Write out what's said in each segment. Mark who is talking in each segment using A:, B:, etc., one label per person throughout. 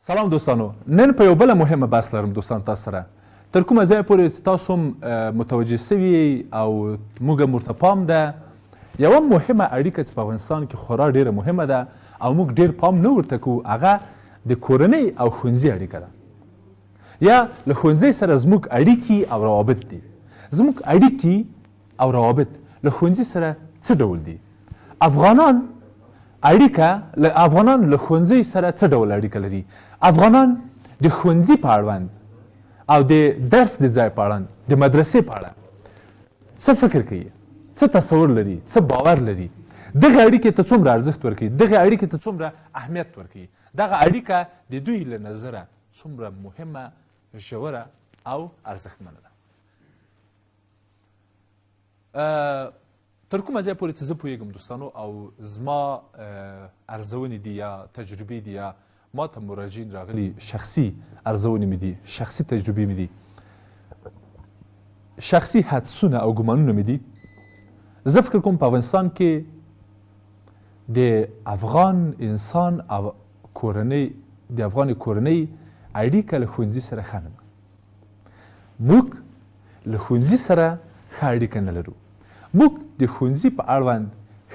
A: سلام دوستانو، نن په یو بله مهمه بحث لرم دوستانو تاسو سره. تر کومه ځایه پورې چې تاسو هم متوجه سوي او موږ هم ورته پام ده، یوه مهمه اړیکه چې په افغانستان کې خورا ډیره مهمه ده او موږ ډیر پام نه ورته کوو، هغه د کورنۍ او ښوونځي اړیکه ده. یا له ښوونځي سره زموږ اړیکې او روابط دي. زموږ اړیکې او روابط له ښوونځي سره څه ډول دي؟ افغانان له ښوونځي سره څه ډول اړیکه لري؟ افغانان د ښوونځي په اړوند او د درس د ځای په اړوند د مدرسې په اړه څه فکر کوي؟ څه تصور لري؟ څه باور لري؟ دغه اړیکې ته څومره ارزښت ورکوي؟ دغه اړیکې ته څومره اهمیت ورکوي؟ دغه اړیکه د دوی له نظره څومره مهمه، ژوره او ارزښتمنه ده؟ تر کومه ځای پورې چې زه پوهېږم دوستانو او زما ارزونې دي یا تجربې دي یا ما ته مراجعین راغلي شخصي ارزونې مې دي، شخصي تجربې مې دي، شخصي حدسونه او ګمانونه مې دي. زه فکر کوم په افغانستان کې د افغان انسان او کورنۍ د افغان کورنۍ اړیکه له ښوونځي سره ښه نه ده. موږ له ښوونځي سره ښه اړیکه نه لرو. موږ د ښوونځي په اړوند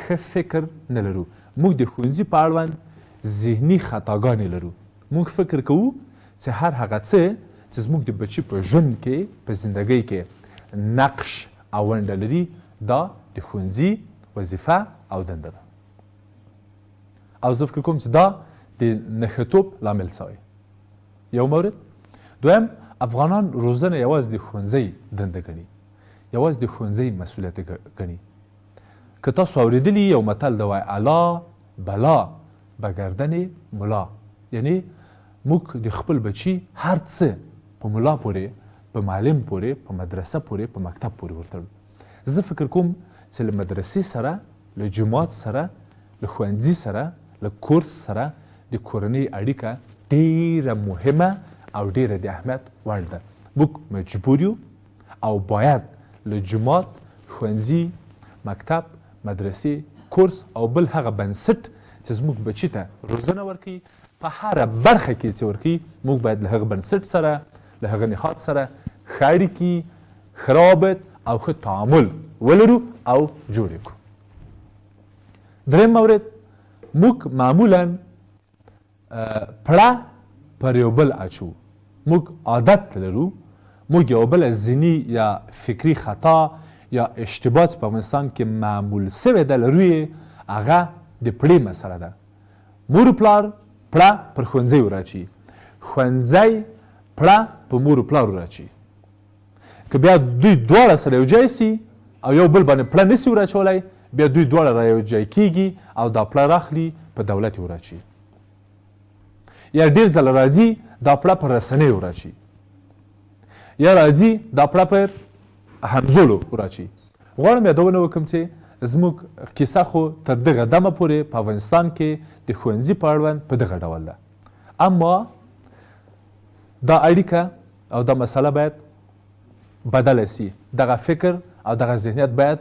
A: ښه فکر نه لرو. موږ د ښوونځي په اړوند ذهني خطاګانې لرو. موږ فکر کوو چې هر هغه څه چې زموږ د بچي په ژوند کې، په زندګۍ کې نقش او ونډه لري، دا د ښوونځي وظیفه او دنده ده. او زه فکر کوم چې دا د نښتوب لامل سوی. یو مورد. دویم، افغانان روزنه یوازې د ښوونځي دنده ګڼي، یوازې د ښوونځي مسؤلیت ګڼي. که تاسو اورېدلي یو متل ده وایي الا بلا به گردن ملا، یعنی موږ د خپل بچي هر څه په ملا پورې، په معلم پورې، په مدرسه پورې، په مکتب پورې ورتړو. زه فکر کوم چې له مدرسې سره، له جومات سره، له ښوونځي سره، له کورس سره د کورنۍ اړیکه ډیره مهمه او ډیره د اهمیت وړ ده. موږ مجبور یو او باید له جومات، ښوونځي، مکتب، مدرسې، کورس او بل هغه بنسټ چې زموږ بچي ته روزنه ورکوي، په هره برخه کې چې ورکوي، موږ باید له هغه بنسټ سره، له هغه نهاد سره ښه اړیکې، ښه روابط او ښه تعامل ولرو او جوړ یې کړو. دریم مورد، موږ معمولا پړه پر یو بل اچو. موږ عادت لرو، موږ یو بله ذهني یا فکري خطا یا اشتباه چې په افغانستان کې معمول سوې ده لرو یې، هغه د پړې مسله ده. مور و پلار پړه پر ښوونځي وراچي، ښوونځی پړه په مور و پلار وراچي. که بیا دوی دواړه سره یو ځای سي او یو بل باندې پړه نسي وراچولی، بیا دوی دواړه را یو ځای کېږي او دا پړه راخلي په دولت یې وراچي. یا ډېر ځله راځي دا پړه پر رسنیو وراچي، یا راځي دا پړه پر همزولو وراچي. غواړم یادونه وکړم چې زموږ کیسه خو تر دغه دمه پورې په افغانستان کې د ښوونځي په اړوند په دغه ډول ده. اما دا اړیکه او دا مسله باید بدله سي. دغه فکر او دغه ذهنیت باید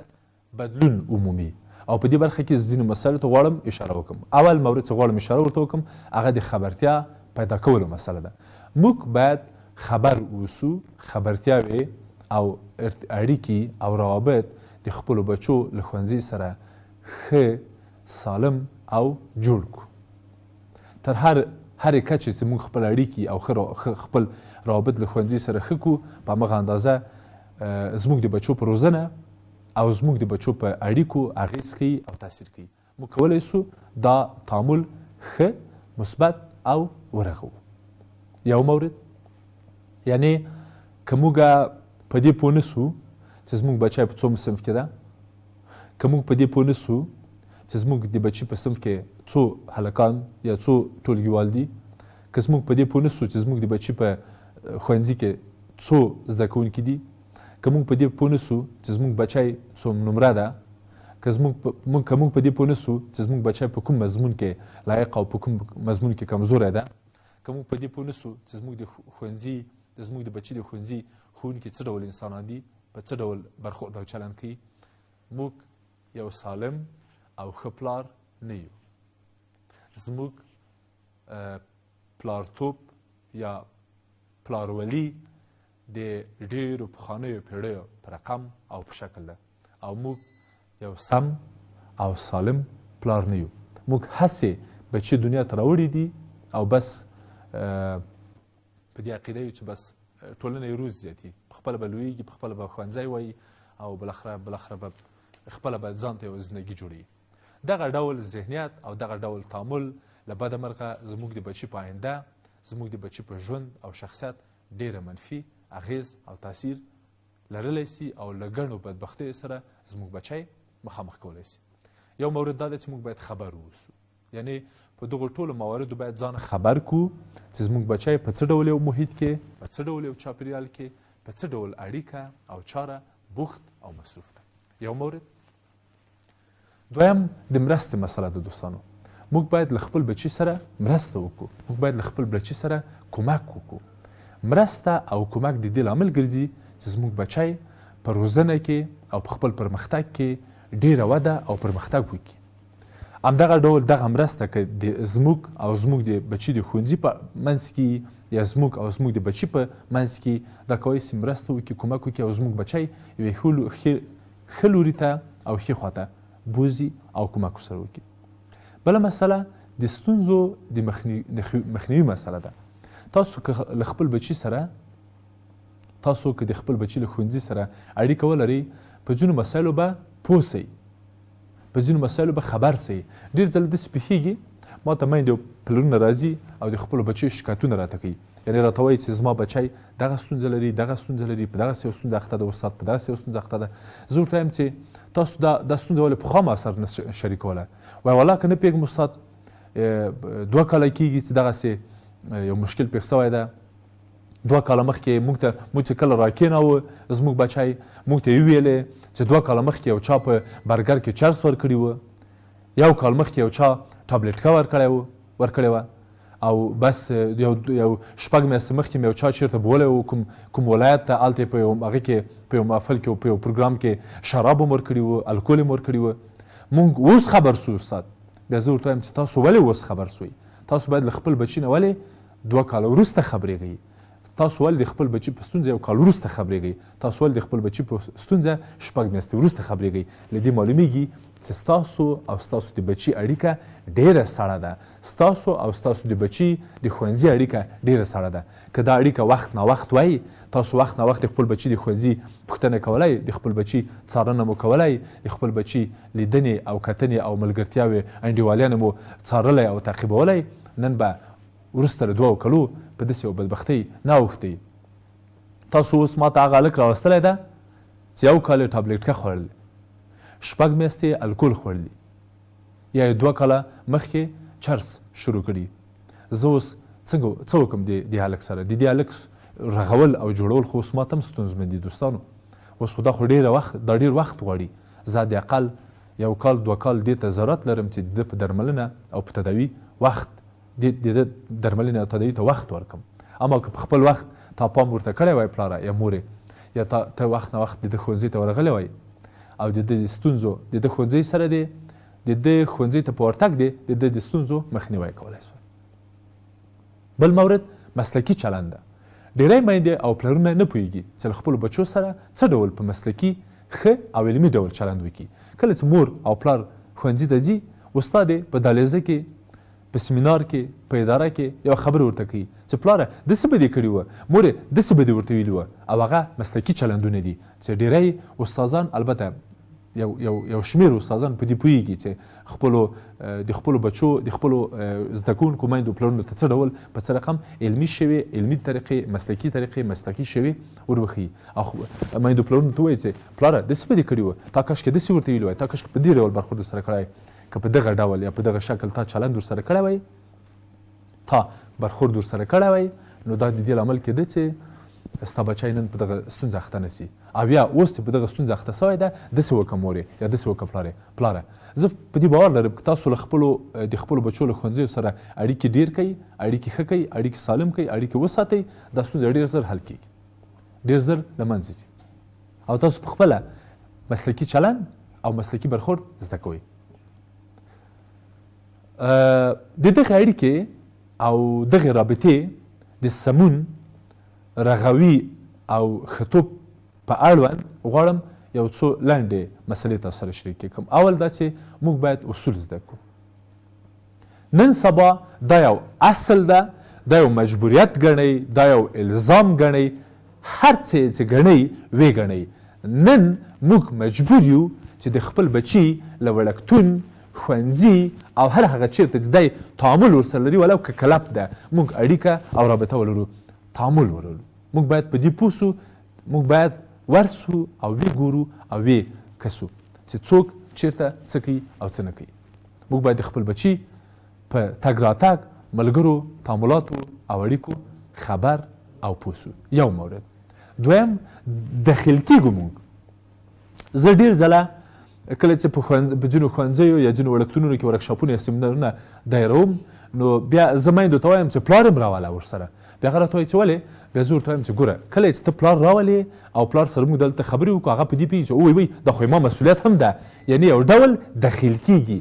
A: بدلون ومومي. او په دې برخه کې ځینو مسایلو ته غواړم اشاره وکړم. اول مورد چې غواړم اشاره ورته وکړم هغه د خبرتیا پیدا کولو مسله ده. موږ باید خبر اوسو، خبرتیاوې او اړیکې او روابط د خپلو بچو له ښوونځي سره ښه، سالم او جوړ کړو. تر هرې کچې چې موږ خپل اړیکې او خپل روابط له ښوونځي سره ښه کړو، په همغه اندازه زموږ د بچو په روزنه او زموږ د بچو په اړیکو اغېز کوي او تاثیر کوي. موږ کولی سو دا تعامل ښه، مثبت او ورغوو. یو مورد، یعنی که موږ په دې پوه نه سو چې زموږ بچی په څوم صنف کې ده، که موږ په دې پوه نه سو چې زموږ د بچي په صنف کې څو هلکان یا څو ټولګیوال دي، که موږ په دې پوه نه سو چې زموږ د بچي په ښوونځي کې څو زده کوونکي دي، که موږ په دې پوه نه سو چې زموږ بچی څوم نمره ده، که موږ په دې پوه نه سو چې زموږ بچی په کوم مضمون کې لایق او په کوم مضمون کې کمزوری ده، که موږ په دې پوه نه سو چې زموږ د بچي د ښوونځي ښوونکي څه ډول انسانان دي، په څه ډول برخورد او چلند کوي، موږ یو سالم او ښه پلار نه یو. زموږ پلارتوب یا پلارولي د ډېرو پخوانیو پیړیو په رقم او په شکل ده او موږ یو سم او سالم پلار نه یو. موږ هسې بچي دنیا ته راوړي دي او بس په دې عقیده یو چې بس ټولنه یې روز زیاتي، پخپله به لویېږي، پخپله به ښوونځی وایي او بالاخره به خپله به ځان ته یوه زندګي جوړوي. دغه ډول ذهنیت او دغه ډول تعامل له بده مرغه زموږ د بچي په آینده، زموږ د بچي په ژوند او شخصیت ډېره منفي اغیز او تاثیر لرلی سي او له ګڼو بدبختیو سره زموږ بچی مخامخ کولی سي. یو مورد دا دی چې موږ باید خبر واوسو، یعنی په دغو ټولو مواردو باید ځان خبر کړو چې زموږ بچی په څه ډول یو محیط کې، په څه ډول یو چاپیریال کې، په څه ډول اړیکه او چاره بوخت او مصروف ده. یو مورد. دویم د مرستې مسله ده. دوستانو موږ باید له خپل بچي سره مرسته وکړو، موږ باید له خپل بچي سره کومک وکړو. مرسته او کومک د دې لامل ګرځي چې زموږ بچی په روزنه کې او په خپل پرمختګ کې ډېره وده او پرمختګ وکړي. همدغه ډول دغه مرسته که زموږ او زموږ د بچي د ښوونځي په منځ کې یا زموږ او زموږ د بچي په منځ کې دا کولی سي مرسته وکړي، کومک وکړي او زموږ بچی یوې ښه لوري ته او ښې خواته بوځي او کومک ورسره وکړي. بله مسله د ستونزو د مخنیوي مسله ده. تاسو که له خپل بچي سره، تاسو که د خپل بچي له ښوونځي سره اړیکه ولرئ، په ځینو مسایلو به پوه سئ، په ځینو مسایلو به خبر سئ. ډېر ځله داسې پېښېږي ما ته میندې او پلرونه راځي او د خپلو بچیو شکایتونه راته کوي، یعنې راته وایي چې زما بچی دغه ستونزه لري، دغه ستونزه لري، په دغسې یو ستونزه اخته ده، استاد په دغسې یو ستونزه اخته ده. زه ورته وایم چې تاسو دا ستونزه ولې پخوا ما سره نه شریکوله؟ وایي والله که نه پوهېږم استاد، 2 کاله کېږي چې دغسې یو مشکل پېښ سوی ده. 2 کاله مخکې موږ چې کله راکېناوه زموږ بچی، موږ ته یې وویلې چې 2 کاله مخکې یو چا په برګر کې چرس ورکړي وه، 1 کال مخکې یو چا ټابلیټکه ورکړې وه او بس یو 6 میاشتې مخکې مې یو چا چېرته بولی و کوم ولایت ته، هلته یې په یو هغه کې په یو محفل کې په یو پروګرام کې شراب هم ورکړي وه، الکول هم ورکړي وه. موږ اوس خبر سو استاد. بیا زه ورته وایم چې تاسو ولې اوس خبر سوئ؟ تاسو باید له خپل بچي نه ولې 2 کاله وروسته خبرېږئ؟ تاسو ولې د خپل بچي په ستونزه 1 کال وروسته خبرېږئ؟ تاسو ولې د خپل بچي په ستونزه 6 میاشتې وروسته خبرېږئ؟ له دې معلومیږي چې ستاسو او ستاسو د بچي اړیکه ډېره سړه ده، ستاسو او ستاسو د بچي د ښوونځي اړیکه ډېره سړه ده. که دا اړیکه وخت ناوخت وای، تاسو وخت ناوخت د خپل بچي د ښوونځي پوښتنه کولای، د خپل بچي څارنه مو کولای، د خپل بچي لیدنې او کتنې او ملګرتیاوې انډیوالیانې مو څارلی او تعقیبولی، نن به وروسته له 2 کالو په داسې یو بدبختۍ نه اوښتئ. تاسو اوس ما ته هغه هلک راوستلی ده چې 1 کال یې ټابلیټکه خوړلې، 6 میاشتې الکول خوړلي، یا یې 2 کاله مخکې چرس شروع کړي. زه اوس څه وکړم د هلک سره؟ د دې هلک رغول او جوړول خو اوس ما ته هم ستونزمن دي دوستانو. اوس خو دا خو ډېر وخت غواړي. زه د اقل 1 کال 2 کال دې ته ضرورت لرم چې د په درملنه او په تداوي وخت د درملنې او تداوي ته وخت ورکړم. اما که په خپل وخت تا پام ورته کړی وای پلاره یا مورې، یا ته وخت نه وخت د ده ښوونځي ته ورغلی وای او د ده د ستونزو د ده ښوونځي سره دی، د ده ښوونځي ته په ورتګ دی د ده د ستونزو مخنیوی کولی سوی. بل مورد مسلکي چلند ده. ډېری میندې او پلرونه نه پوهېږي چې له خپلو بچو سره څه ډول په مسلکي ښه او علمي ډول چلند وکړي. کله چې مور او پلار ښوونځي ته ځي، استاد یې په دهلیزه کې، په سیمینار کې، په اداره کې یوه خبره ورته کوي چې پلاره داسې به دې کړي وه، مورې داسې به دې ورته ویلي وه، او هغه مسلکي چلندونه دي چې ډېری استادان، البته یو شمېر استادان په دې پوهېږي چې د خپلو بچو د خپلو زده کوونکو میندو پلرونو ته څه ډول په څه رقم علمي شوې، علمي طریقې، مسلکي طریقې، مسلکي شوې وروښيي او میندو پلرونو ته وایي چې پلاره داسې به دې کړي وه، تا کاشکې داسې ورته ویلي وای، تا کاشکې په دې ډول برخورد سره کړی، که په دغه ډول یا په دغه شکل تا چلند ورسره کړی وای، تا برخورد ورسره کړی وای، نو دا د دې لامل کېده چې ستا بچی نن په دغه ستونزه اخته نه سي، او یا اوس چې په دغه ستونزه اخته سوی ده داسې وکړه مورې یا داسې وکړه پلاره. زه په دې باور لرم که تاسو د خپلو بچو له ښوونځیو سره اړیکې ډېر کوئ، اړیکې ښه کوئ، اړیکې سالم کوئ، اړیکې وساتئ، دا ستونزه ډېر زر حل کېږي، ډېر زر له منځه ځي او تاسو په خپله مسلکي چلند او مسلکي برخورد زده کوئ. د دغه اړیکې او دغه رابطې د سمون رغوي او ښه په اړوند غواړم یو څو لنډې مسلې تاسو سره شریکې کړم. اول دا چې موږ باید اصول زده کړو. نن سبا دا یو اصل ده، دا یو مجبوریت ګڼئ، دا یو الزام ګڼئ، هر څه چې ګڼئ ویې ګڼئ. نن موږ مجبور یو چې د خپل بچي له وړکتون، ښوونځي او هر هغه چیرته چې دی تعامل ورسره لري، ولو که کلب ده، موږ اړیکه او رابطه ولرو، تعامل ولرو. موږ باید په دې پوه سو، موږ باید ورسو او وی ګورو او وی کسو چې څوک چیرته څه کوي او څه نه کوي. موږ باید خپل بچي په تګ راتګ، ملګرو، تعاملاتو او اړیکو خبر او پوه سو. یو مورد. دویم، دخیل کیږو موږ. زه ډېر ځله کله چې په ځینو ښوونځیو یا ځینو وړکتونونو کې ورکشاپونه یا سیمینارونه دایروم، نو بیا زه میندو ته وایم چې پلار یم راوله ورسره. بیا هغه راته وایي چې ولې؟ بیا زه ورته وایم چې ګوره، کله چې ته پلار راولې او پلار سره موږ دلته خبرې وکړو، هغه په دې پوهېږي چې وی دا خو ما مسؤلیت هم ده. یعنې یو ډول دخیل کیږي،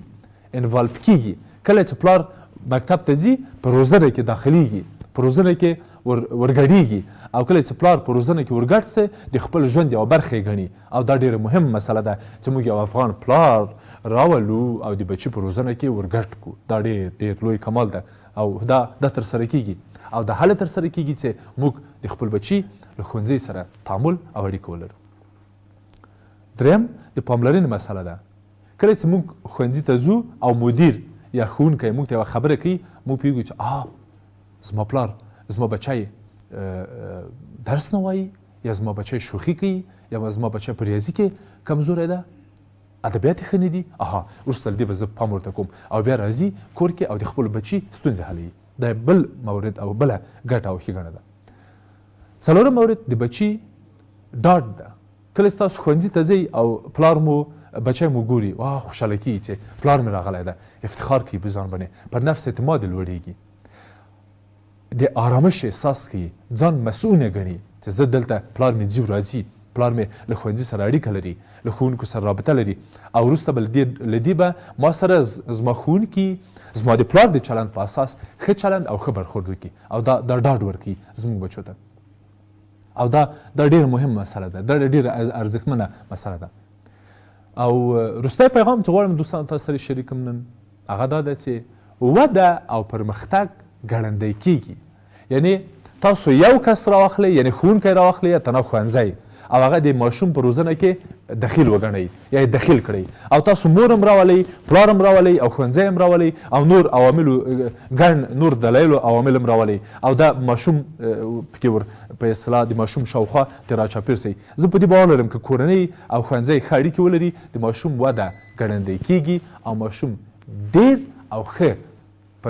A: انوالو کیږي. کله چې پلار مکتب ته ځي، په روزنه کې داخلیږي، په روزنه کې ورګډېږي، او کله چې پلار په روزنه کې ورګډ سي، د خپل ژوند یوه برخه یې ګڼي. او دا ډېره مهمه مسله ده چې موږ یو افغان پلار راولو او د بچي په روزنه کې ورګډ کړو. دا ډېر لوی کمال ده او دا ترسره کیږي. او دا هله ترسره کیږي چې موږ د خپل بچي له ښوونځي سره تعامل او اړیکه ولرو. دریم، د پاملرنې مسله ده. کله چې موږ ښوونځي ته ځو او مدیر یا ښوونکی موږ ته یوه خبره کوي، موږ پوهېږو چې زما پلار، زما بچی درس نه وایي، یا زما بچی شوخي کوي، یا زما بچی په ریاضي کې کمزوری ده، ادبیات یې ښه نه دي. وروسته له دې به زه پام ورته کوم، او بیا راځي کور کې او د خپلو بچي ستونزې حلوي. دا بل مورد او بله ګټه او ښېګڼه ده. څلورم مورد د بچي ډاډ ده. کله چې تاسو ښوونځي ته ځئ او پلار مو، بچی مو ګوري، خوشحاله کېږي چې پلار مې راغلی ده، افتخار کوي په ځان باندې، پر نفس اعتماد یې لوړېږي، د آرامش احساس کوي، ځان مسؤونه ګڼي چې زه دلته پلار مې ځي راځي، پلار مې له ښوونځي سره اړیکه لري، له ښوونکو سره رابطه لري. او وروسته به له دې به ما سره زما ښوونکي زما د پلار د چلند په اساس ښه چلند او ښه برخورد وکړي، او دا ډاډ ورکړي زموږ بچو ته. او دا ډېره مهمه مسله ده، دا ډېره ارزښتمنه مسله ده. او وروستی پیغام چې غواړم دوستانو تاسو سره شریکم نن، هغه دا ده چې وده او پرمختګ ګړندی کیږي. یعنې تاسو یو کس راواخلئ، یعنې ښوونکی راواخلئ یا تنها ښوونځی، او هغه د ماشوم په روزنه کې دخیل وګڼئ یا یې دخیل کړئ، او تاسو مور هم راولئ، پلار هم راولئ، او ښوونځی هم راولئ، او نور عواملو ګڼ نور دلایلو عوامل هم راولئ، او دا ماشوم پکې په اصطلاح د ماشوم شاوخوا ترې راچاپېر سئ. زه په دې باور لرم که کورنۍ او ښوونځی ښه اړیکې ولري، د ماشوم وده ګړندی کیږي او ماشوم ډېر او ښه